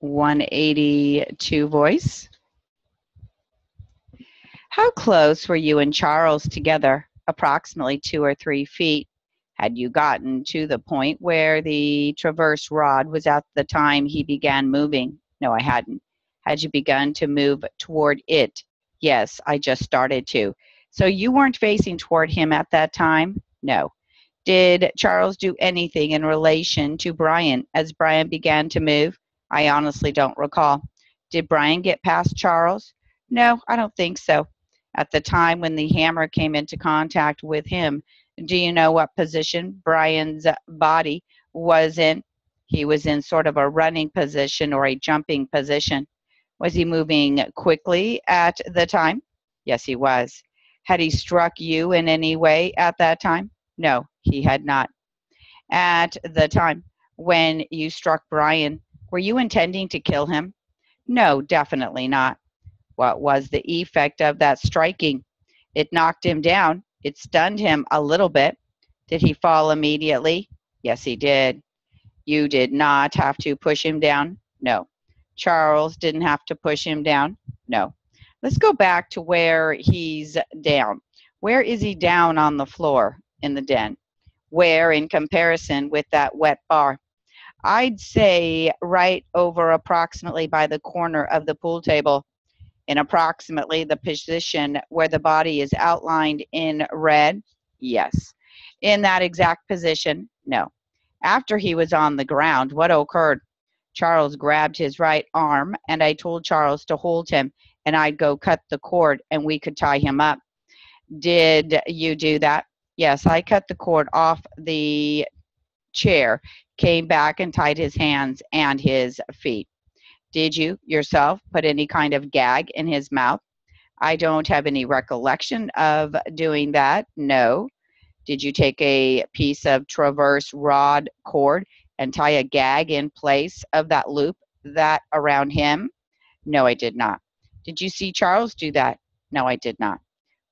182 voice. How close were you and Charles together? Approximately 2 or 3 feet. Had you gotten to the point where the traverse rod was at the time he began moving? No, I hadn't. Had you begun to move toward it? Yes, I just started to. So you weren't facing toward him at that time? No. Did Charles do anything in relation to Brian as Brian began to move? I honestly don't recall. Did Brian get past Charles? No, I don't think so. At the time when the hammer came into contact with him, do you know what position Brian's body was in? He was in sort of a running position or a jumping position. Was he moving quickly at the time? Yes, he was. Had he struck you in any way at that time? No, he had not. At the time when you struck Brian, were you intending to kill him? No, definitely not. What was the effect of that striking? It knocked him down. It stunned him a little bit. Did he fall immediately? Yes, he did. You did not have to push him down? No. Charles didn't have to push him down? No. Let's go back to where he's down. Where is he down on the floor in the den? Where in comparison with that wet bar? I'd say right over approximately by the corner of the pool table, in approximately the position where the body is outlined in red? Yes. In that exact position? No. After he was on the ground, what occurred? Charles grabbed his right arm, and I told Charles to hold him, and I'd go cut the cord, and we could tie him up. Did you do that? Yes, I cut the cord off the chair, came back and tied his hands and his feet. Did you yourself put any kind of gag in his mouth? I don't have any recollection of doing that. No. Did you take a piece of traverse rod cord and tie a gag in place of that loop that around him? No, I did not. Did you see Charles do that? No, I did not.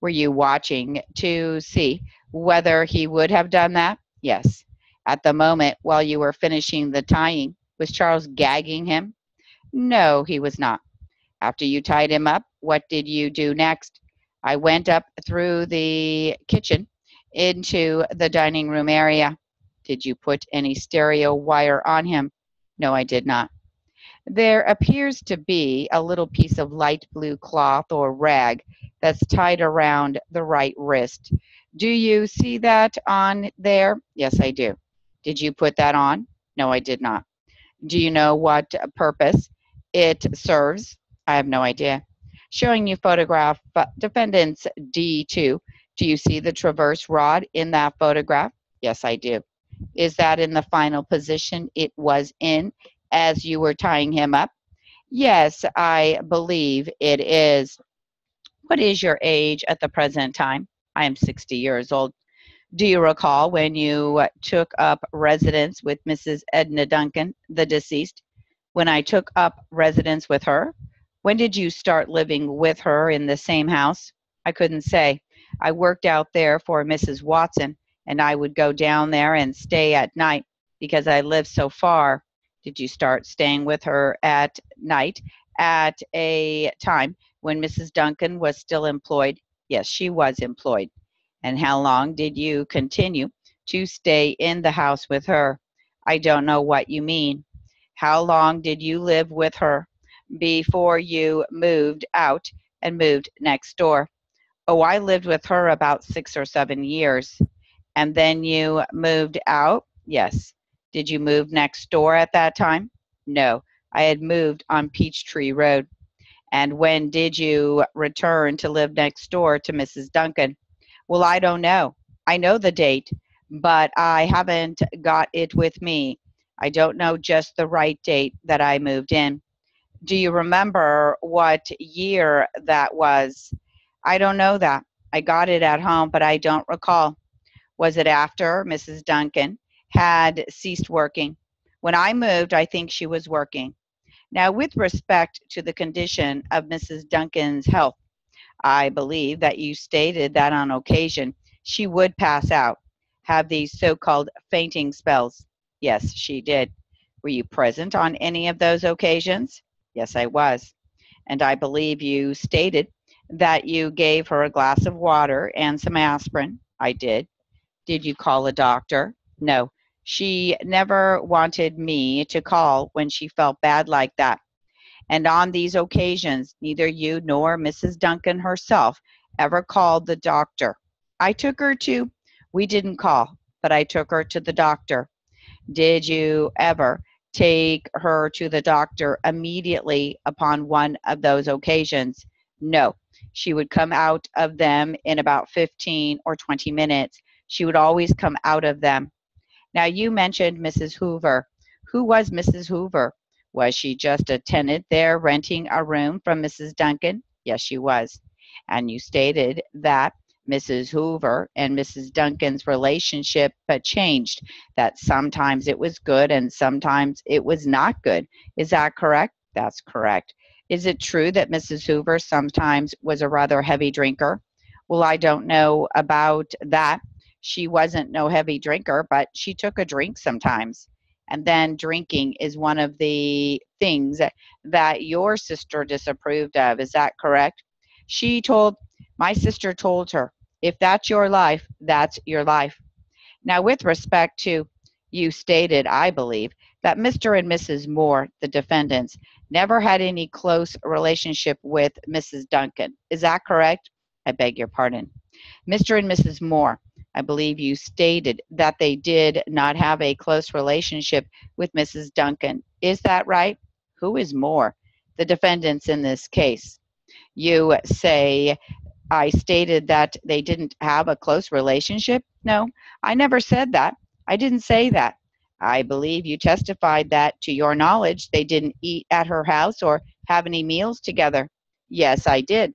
Were you watching to see whether he would have done that? Yes. At the moment while you were finishing the tying, was Charles gagging him? No, he was not. After you tied him up, what did you do next? I went up through the kitchen into the dining room area. Did you put any stereo wire on him? No, I did not. There appears to be a little piece of light blue cloth or rag that's tied around the right wrist. Do you see that on there? Yes, I do. Did you put that on? No, I did not. Do you know what purpose it serves? I have no idea. Showing you photograph defendants D2. Do you see the traverse rod in that photograph? Yes, I do. Is that in the final position it was in as you were tying him up? Yes, I believe it is. What is your age at the present time? I am 60 years old. Do you recall when you took up residence with Mrs. Edna Duncan, the deceased? When I took up residence with her? When did you start living with her in the same house? I couldn't say. I worked out there for Mrs. Watson, and I would go down there and stay at night because I lived so far. Did you start staying with her at night at a time when Mrs. Duncan was still employed? Yes, she was employed. And how long did you continue to stay in the house with her? I don't know what you mean. How long did you live with her before you moved out and moved next door? Oh, I lived with her about 6 or 7 years. And then you moved out? Yes. Did you move next door at that time? No, I had moved on Peachtree Road. And when did you return to live next door to Mrs. Duncan? Well, I don't know. I know the date, but I haven't got it with me. I don't know just the right date that I moved in. Do you remember what year that was? I don't know that. I got it at home, but I don't recall. Was it after Mrs. Duncan had ceased working? When I moved, I think she was working. Now, with respect to the condition of Mrs. Duncan's health, I believe that you stated that on occasion she would pass out, have these so-called fainting spells. Yes, she did. Were you present on any of those occasions? Yes, I was. And I believe you stated that you gave her a glass of water and some aspirin. I did. Did you call a doctor? No. She never wanted me to call when she felt bad like that. And on these occasions, neither you nor Mrs. Duncan herself ever called the doctor. I took her to, we didn't call, but I took her to the doctor. Did you ever take her to the doctor immediately upon one of those occasions? No. She would come out of them in about 15 or 20 minutes. She would always come out of them. Now, you mentioned Mrs. Hoover. Who was Mrs. Hoover? Was she just a tenant there renting a room from Mrs. Duncan? Yes, she was. And you stated that Mrs. Hoover and Mrs. Duncan's relationship changed, that sometimes it was good and sometimes it was not good. Is that correct? That's correct. Is it true that Mrs. Hoover sometimes was a rather heavy drinker? Well, I don't know about that. She wasn't no heavy drinker, but she took a drink sometimes. And then drinking is one of the things that your sister disapproved of. Is that correct? She told, my sister told her, if that's your life, that's your life. Now, with respect to, you stated, I believe, that Mr. and Mrs. Moore, the defendants, never had any close relationship with Mrs. Duncan. Is that correct? I beg your pardon. Mr. and Mrs. Moore, I believe you stated that they did not have a close relationship with Mrs. Duncan. Is that right? Who is Moore? The defendants in this case. You say, I stated that they didn't have a close relationship? No, I never said that. I didn't say that. I believe you testified that, to your knowledge, they didn't eat at her house or have any meals together. Yes, I did.